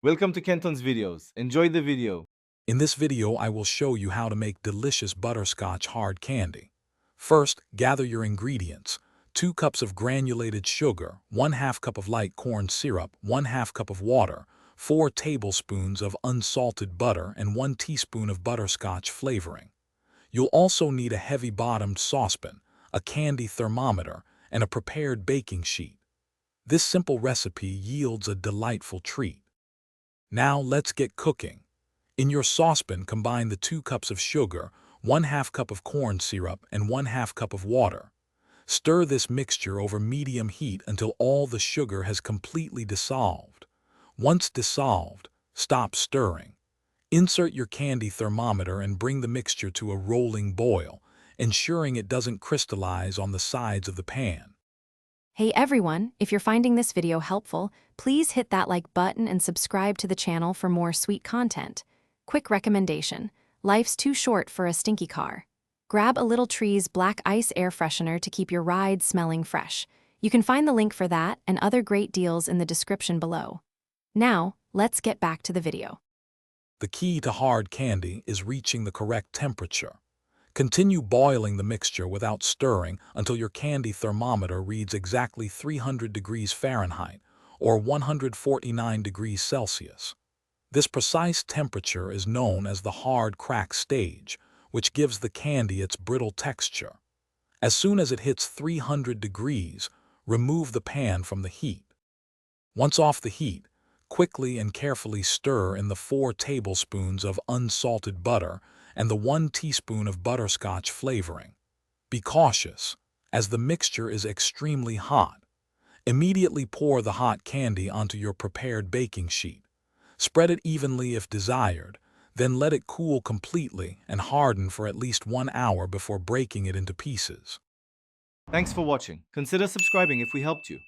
Welcome to Kenton's videos. Enjoy the video. In this video, I will show you how to make delicious butterscotch hard candy. First, gather your ingredients. 2 cups of granulated sugar, 1/2 cup of light corn syrup, 1/2 cup of water, 4 tablespoons of unsalted butter, and 1 teaspoon of butterscotch flavoring. You'll also need a heavy-bottomed saucepan, a candy thermometer, and a prepared baking sheet. This simple recipe yields a delightful treat. Now let's get cooking. In your saucepan, combine the 2 cups of sugar, 1/2 cup of corn syrup, and 1/2 cup of water. Stir this mixture over medium heat until all the sugar has completely dissolved. Once dissolved, stop stirring. Insert your candy thermometer and bring the mixture to a rolling boil, ensuring it doesn't crystallize on the sides of the pan. Hey everyone, if you're finding this video helpful, please hit that like button and subscribe to the channel for more sweet content. Quick recommendation: life's too short for a stinky car. Grab a Little Trees Black Ice Air Freshener to keep your ride smelling fresh. You can find the link for that and other great deals in the description below. Now, let's get back to the video. The key to hard candy is reaching the correct temperature. Continue boiling the mixture without stirring until your candy thermometer reads exactly 300 degrees Fahrenheit or 149 degrees Celsius. This precise temperature is known as the hard crack stage, which gives the candy its brittle texture. As soon as it hits 300 degrees, remove the pan from the heat. Once off the heat, quickly and carefully stir in the 4 tablespoons of unsalted butter and the 1 teaspoon of butterscotch flavoring. Be cautious, as the mixture is extremely hot. Immediately pour the hot candy onto your prepared baking sheet. Spread it evenly if desired, then let it cool completely and harden for at least 1 hour before breaking it into pieces. Thanks for watching. Consider subscribing if we helped you.